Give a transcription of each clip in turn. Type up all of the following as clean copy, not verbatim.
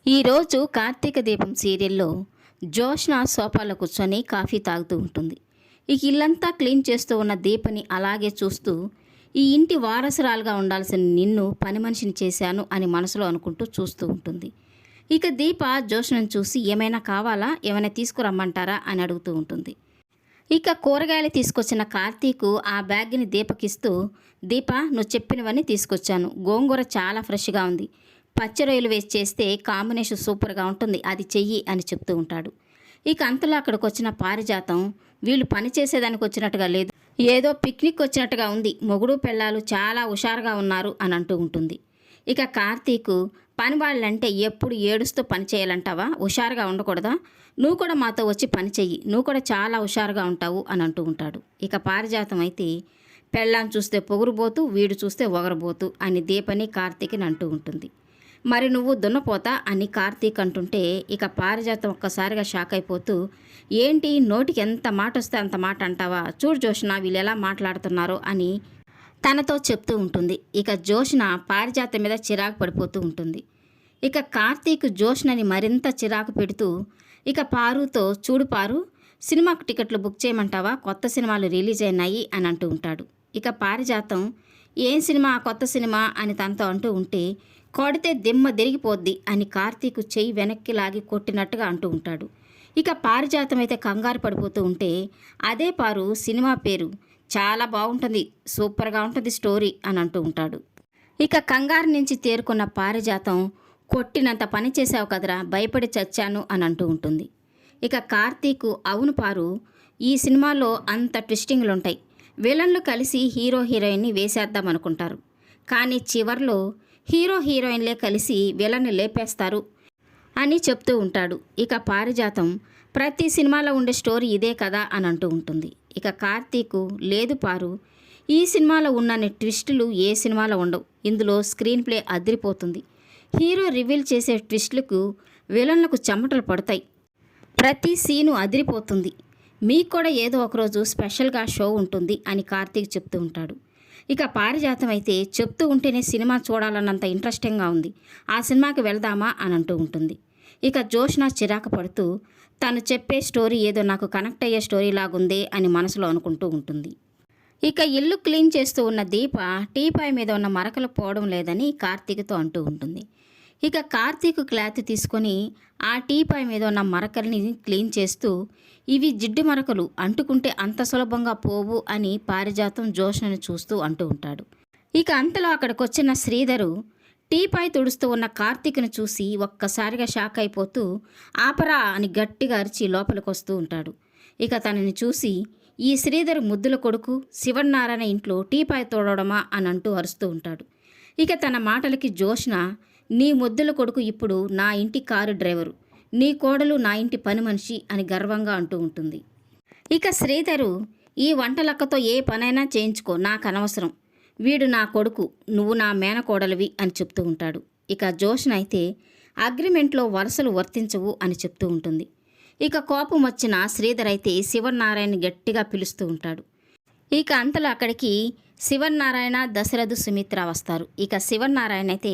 ఈరోజు కార్తీక దీపం సీరియల్లో జోష్న సోఫాలో కూర్చొని కాఫీ తాగుతూ ఉంటుంది. ఇక ఇల్లంతా క్లీన్ చేస్తూ ఉన్న దీపని అలాగే చూస్తూ ఈ ఇంటి వారసురాలుగా ఉండాల్సిన నిన్ను పని మనిషిని చేశాను అని మనసులో అనుకుంటూ చూస్తూ ఉంటుంది. ఇక దీప జోష్నను చూసి ఏమైనా కావాలా, ఏమైనా తీసుకురమ్మంటారా అని అడుగుతూ ఉంటుంది. ఇక కూరగాయలు తీసుకొచ్చిన కార్తీకు ఆ బ్యాగ్ని దీపకిస్తూ, దీప నువ్వు చెప్పినవన్నీ తీసుకొచ్చాను, గోంగూర చాలా ఫ్రెష్గా ఉంది, పచ్చి రొయ్యలు వేసి చేస్తే కాంబినేషన్ సూపర్గా ఉంటుంది, అది చెయ్యి అని చెప్తూ ఉంటాడు. ఇక అంతలో అక్కడికి వచ్చిన పారిజాతం వీళ్ళు పని చేసేదానికి వచ్చినట్టుగా లేదు, ఏదో పిక్నిక్ వచ్చినట్టుగా ఉంది, మొగుడు పెళ్ళాలు చాలా హుషారుగా ఉన్నారు అని అంటూ ఉంటుంది. ఇక కార్తీకు పని వాళ్ళంటే ఎప్పుడు ఏడుస్తూ పని చేయాలంటావా, హుషారుగా ఉండకూడదా, నువ్వు కూడా మాతో వచ్చి పని చెయ్యి, నువ్వు కూడా చాలా హుషారుగా ఉంటావు అని అంటూ ఉంటాడు. ఇక పారిజాతం అయితే పెళ్ళాం చూస్తే పొగురుబోతూ, వీడు చూస్తే ఒగరబోతూ అని దీపని కార్తీక్ని అంటూ ఉంటుంది. మరి నువ్వు దున్నపోతా అని కార్తీక్ అంటుంటే ఇక పారిజాతం ఒక్కసారిగా షాక్ అయిపోతూ, ఏంటి నోటికి ఎంత మాట వస్తే అంత మాట అంటావా, చూడు జోష్న వీళ్ళు ఎలా మాట్లాడుతున్నారో అని తనతో చెప్తూ ఉంటుంది. ఇక జోష్న పారిజాతం మీద చిరాకు పడిపోతూ ఉంటుంది. ఇక కార్తీక్ జోష్నని మరింత చిరాకు పెడుతూ ఇక పారుతో, చూడు పారు, సినిమాకు టికెట్లు బుక్ చేయమంటావా, కొత్త సినిమాలు రిలీజ్ అయినాయి అని అంటూ ఉంటాడు. ఇక పారిజాతం ఏం సినిమా, కొత్త సినిమా అని తనతో అంటూ ఉంటే, కొడితే దిమ్మ తిరిగిపోద్ది అని కార్తీక్ చెయ్యి వెనక్కి లాగి కొట్టినట్టుగా అంటూ ఉంటాడు. ఇక పారిజాతం అయితే కంగారు పడిపోతూ ఉంటే, అదే పారు సినిమా పేరు, చాలా బాగుంటుంది, సూపర్గా ఉంటుంది స్టోరీ అని అంటూ ఉంటాడు. ఇక కంగారు నుంచి తేరుకున్న పారిజాతం, కొట్టినంత పని చేసావు కదరా, భయపడి చచ్చాను అని అంటూ ఉంటుంది. ఇక కార్తీకు, అవును పారు, ఈ సినిమాలో అంత ట్విస్టింగ్లు ఉంటాయి, విలన్లు కలిసి హీరో హీరోయిన్ని వేసేద్దాం అనుకుంటారు, కానీ చివర్లో హీరో హీరోయిన్లే కలిసి విలన్ని లేపేస్తారు అని చెప్తూ ఉంటాడు. ఇక పారిజాతం, ప్రతి సినిమాలో ఉండే స్టోరీ ఇదే కదా అని అంటూ ఉంటుంది. ఇక కార్తీకు, లేదు పారు, ఈ సినిమాలో ఉన్నన్ని ట్విస్టులు ఏ సినిమాలో ఉండవు, ఇందులో స్క్రీన్ ప్లే అదిరిపోతుంది, హీరో రివీల్ చేసే ట్విస్టులకు విలన్లకు చెమటలు పడతాయి, ప్రతి సీను అదిరిపోతుంది, మీకు కూడా ఏదో ఒకరోజు స్పెషల్గా షో ఉంటుంది అని కార్తీక్ చెప్తూ ఉంటాడు. ఇక పారిజాతం అయితే చెప్తూ ఉంటేనే సినిమా చూడాలన్నంత ఇంట్రెస్టింగ్గా ఉంది, ఆ సినిమాకి వెళ్దామా అని అంటూ ఉంటుంది. ఇక జోష్న చిరాకు పడుతూ, తను చెప్పే స్టోరీ ఏదో నాకు కనెక్ట్ అయ్యే స్టోరీ లాగుందే అని మనసులో అనుకుంటూ ఉంటుంది. ఇక ఇల్లు క్లీన్ చేస్తూ ఉన్న దీప టీపాయ్ మీద ఉన్న మరకలు పోవడం లేదని కార్తీక్తో అంటూ ఉంటుంది. ఇక కార్తీక్ క్లాత్ తీసుకొని ఆ టీపాయ్ మీద ఉన్న మరకల్ని క్లీన్ చేస్తూ, ఇవి జిడ్డు మరకలు, అంటుకుంటే అంత సులభంగా పోవు అని పారిజాతం జోష్నని చూస్తూ అంటూ ఉంటాడు. ఇక అంతలో అక్కడికి వచ్చిన శ్రీధరు టీపాయ్ తుడుస్తూ ఉన్న కార్తీక్ను చూసి ఒక్కసారిగా షాక్ అయిపోతూ, ఆపరా అని గట్టిగా అరిచి లోపలికి వస్తూ ఉంటాడు. ఇక తనని చూసి, ఈ శ్రీధర్ ముద్దుల కొడుకు శివనారాయణ ఇంట్లో టీపాయ్ తోడడమా అని అంటూ అరుస్తూ ఉంటాడు. ఇక తన మాటలకి జోష్న, నీ ముద్దుల కొడుకు ఇప్పుడు నా ఇంటి కారు డ్రైవరు, నీ కోడలు నా ఇంటి పని మనిషి అని గర్వంగా అంటూ ఉంటుంది. ఇక శ్రీధరు, ఈ వంటలక్కతో ఏ పనైనా చేయించుకో, నాకు అనవసరం, వీడు నా కొడుకు, నువ్వు నా మేనకోడలివి అని చెప్తూ ఉంటాడు. ఇక జోష్న అయితే అగ్రిమెంట్లో వరుసలు వర్తించవు అని చెప్తూ ఉంటుంది. ఇక కోపం వచ్చిన శ్రీధర్ అయితే శివనారాయణ గట్టిగా పిలుస్తూ ఉంటాడు. ఇక అంతలో అక్కడికి శివనారాయణ, దశరథు, సుమిత్ర వస్తారు. ఇక శివనారాయణ అయితే,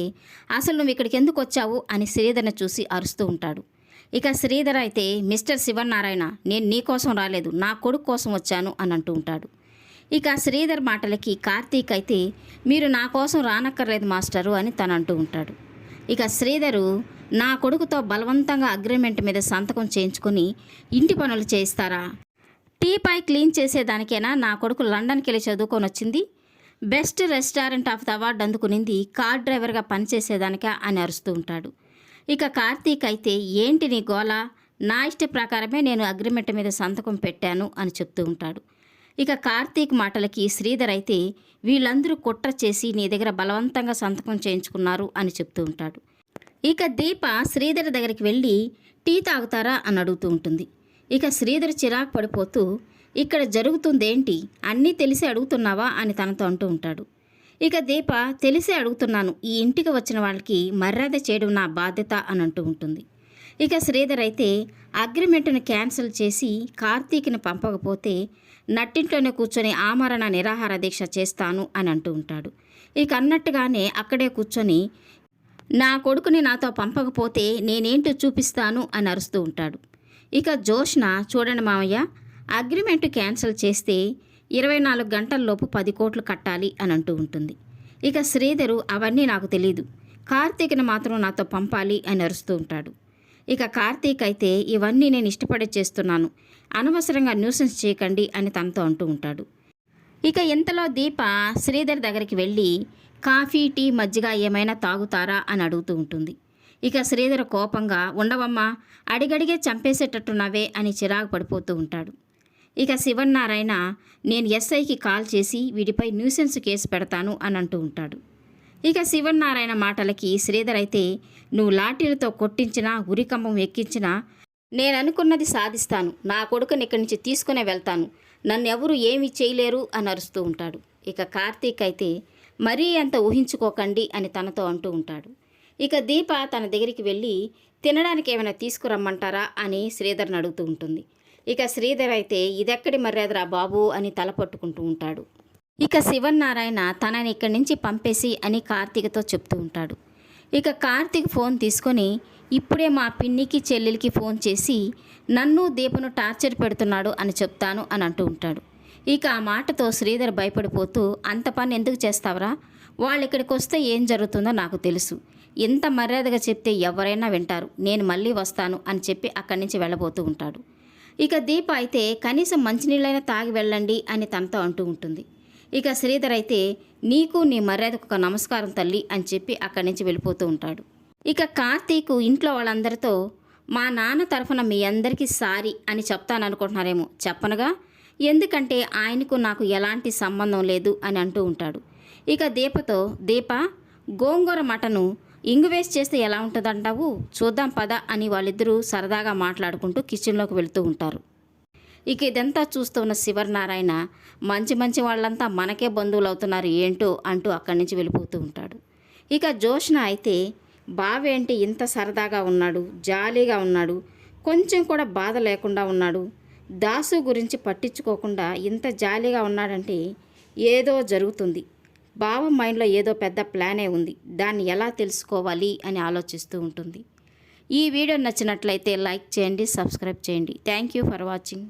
అసలు నువ్వు ఇక్కడికి ఎందుకు వచ్చావు అని శ్రీధర్ని చూసి అరుస్తూ ఉంటాడు. ఇక శ్రీధర్ అయితే, మిస్టర్ శివనారాయణ, నేను నీ కోసం రాలేదు, నా కొడుకు కోసం వచ్చాను అని అంటూ ఉంటాడు. ఇక శ్రీధర్ మాటలకి కార్తీక్ అయితే, మీరు నా కోసం రానక్కర్లేదు మాస్టరు అని తను అంటూ ఉంటాడు. ఇక శ్రీధరు, నా కొడుకుతో బలవంతంగా అగ్రిమెంట్ మీద సంతకం చేయించుకొని ఇంటి పనులు చేయిస్తారా, టీపాయ్ క్లీన్ చేసేదానికైనా నా కొడుకు లండన్కి వెళ్ళి చదువుకొని వచ్చింది, best restaurant of the award అందుకునింది కార్ డ్రైవర్గా పనిచేసేదానికా అని అరుస్తూ ఉంటాడు. ఇక కార్తీక్ అయితే, ఏంటి నీ గోల, నా ఇష్ట ప్రకారమే నేను అగ్రిమెంట్ మీద సంతకం పెట్టాను అని చెప్తూ ఉంటాడు. ఇక కార్తీక్ మాటలకి శ్రీధర్ అయితే, వీళ్ళందరూ కుట్ర చేసి నీ దగ్గర బలవంతంగా సంతకం చేయించుకున్నారు అని చెప్తూ ఉంటాడు. ఇక దీప శ్రీధర్ దగ్గరికి వెళ్ళి టీ తాగుతారా అని అడుగుతూ ఉంటుంది. ఇక శ్రీధర్ చిరాకు పడిపోతూ, ఇక్కడ జరుగుతుందేంటి, అన్నీ తెలిసి అడుగుతున్నావా అని తనతో అంటూ ఉంటాడు. ఇక దీప, తెలిసే అడుగుతున్నాను, ఈ ఇంటికి వచ్చిన వాళ్ళకి మర్యాద చేయడం నా బాధ్యత అని అంటూ ఉంటుంది. ఇక శ్రీధర్ అయితే అగ్రిమెంట్ను క్యాన్సిల్ చేసి కార్తీక్ని పంపకపోతే నట్టింట్లోనే కూర్చొని ఆమరణ నిరాహార దీక్ష చేస్తాను అని అంటూ ఉంటాడు. ఇక అన్నట్టుగానే అక్కడే కూర్చొని నా కొడుకుని నాతో పంపకపోతే నేనేంటో చూపిస్తాను అని అరుస్తూ ఉంటాడు. ఇక జోష్న, చూడండి మామయ్య, అగ్రిమెంట్ క్యాన్సిల్ చేస్తే 24 గంటల్లోపు 10 కోట్లు కట్టాలి అని అంటూ ఉంటుంది. ఇక శ్రీధరు, అవన్నీ నాకు తెలీదు, కార్తీక్ని మాత్రం నాతో పంపాలి అని అరుస్తూ ఉంటాడు. ఇక కార్తీక్ అయితే, ఇవన్నీ నేను ఇష్టపడే చేస్తున్నాను, అనవసరంగా న్యూసెన్స్ చేయకండి అని తనతో అంటూ ఉంటాడు. ఇక ఇంతలో దీప శ్రీధర్ దగ్గరికి వెళ్ళి కాఫీ, టీ, మజ్జిగ ఏమైనా తాగుతారా అని అడుగుతూ ఉంటుంది. ఇక శ్రీధర్ కోపంగా, ఉండవమ్మా, అడిగడిగే చంపేసేటట్టున్నావే అని చిరాకు పడిపోతూ ఉంటాడు. ఇక శివన్నారాయణ, నేను ఎస్ఐకి కాల్ చేసి వీడిపై న్యూసెన్స్ కేసు పెడతాను అని అంటూ ఉంటాడు. ఇక శివన్నారాయణ మాటలకి శ్రీధర్ అయితే, నువ్వు లాఠీలతో కొట్టించినా, ఉరికంబం ఎక్కించినా నేను అనుకున్నది సాధిస్తాను, నా కొడుకుని ఇక్కడి నుంచి తీసుకునే వెళ్తాను, నన్నెవరూ ఏమీ చేయలేరు అని అరుస్తూ ఉంటాడు. ఇక కార్తీక్ అయితే, మరీ అంత ఊహించుకోకండి అని తనతో అంటూ ఉంటాడు. ఇక దీప తన దగ్గరికి వెళ్ళి, తినడానికి ఏమైనా తీసుకురమ్మంటారా అని శ్రీధర్ని అడుగుతూ ఉంటుంది. ఇక శ్రీధర్ అయితే, ఇదెక్కడి మర్యాదరా బాబు అని తల పట్టుకుంటూ ఉంటాడు. ఇక శివన్నారాయణ తనని ఇక్కడి నుంచి పంపేసి అని కార్తీక్తో చెప్తూ ఉంటాడు. ఇక కార్తీక్ ఫోన్ తీసుకొని, ఇప్పుడే మా పిన్నికి చెల్లెలికి ఫోన్ చేసి నన్ను దీపను టార్చర్ పెడుతున్నాడు అని చెప్తాను అని అంటూ ఉంటాడు. ఇక ఆ మాటతో శ్రీధర్ భయపడిపోతూ, అంత పని ఎందుకు చేస్తావరా, వాళ్ళు ఇక్కడికి వస్తే ఏం జరుగుతుందో నాకు తెలుసు, ఎంత మర్యాదగా చెప్తే ఎవరైనా వింటారు, నేను మళ్ళీ వస్తాను అని చెప్పి అక్కడి నుంచి వెళ్ళబోతూ ఉంటాడు. ఇక దీప అయితే, కనీసం మంచినీళ్ళైనా తాగి వెళ్ళండి అని తనతో అంటూ ఉంటుంది. ఇక శ్రీధర్ అయితే, నీకు నీ మర్యాదకు ఒక నమస్కారం తల్లి అని చెప్పి అక్కడి నుంచి వెళ్ళిపోతూ ఉంటాడు. ఇక కార్తీక్ ఇంట్లో వాళ్ళందరితో, మా నాన్న తరఫున మీ అందరికీ సారీ అని చెప్తాననుకుంటున్నారేమో, చెప్పనుగా, ఎందుకంటే ఆయనకు నాకు ఎలాంటి సంబంధం లేదు అని అంటూ ఉంటాడు. ఇక దీపతో, దీప, గోంగూర మటను ఇంగు వేసి చేస్తే ఎలా ఉంటుందంటావు, చూద్దాం పద అని వాళ్ళిద్దరూ సరదాగా మాట్లాడుకుంటూ కిచెన్లోకి వెళ్తూ ఉంటారు. ఇక ఇదంతా చూస్తూ ఉన్న శివనారాయణ, మంచి మంచి వాళ్ళంతా మనకే బంధువులు అవుతున్నారు ఏంటో అంటూ అక్కడి నుంచి వెళ్ళిపోతూ ఉంటాడు. ఇక జోష్న అయితే, బావేంటి ఇంత సరదాగా ఉన్నాడు, జాలీగా ఉన్నాడు, కొంచెం కూడా బాధ లేకుండా ఉన్నాడు, దాసు గురించి పట్టించుకోకుండా ఇంత జాలీగా ఉన్నాడంటే ఏదో జరుగుతుంది, బావ మైండ్లో ఏదో పెద్ద ప్లానే ఉంది, దాన్ని ఎలా తెలుసుకోవాలి అని ఆలోచిస్తూ ఉంటుంది. ఈ వీడియో నచ్చినట్లయితే లైక్ చేయండి, సబ్స్క్రైబ్ చేయండి. Thank you for watching.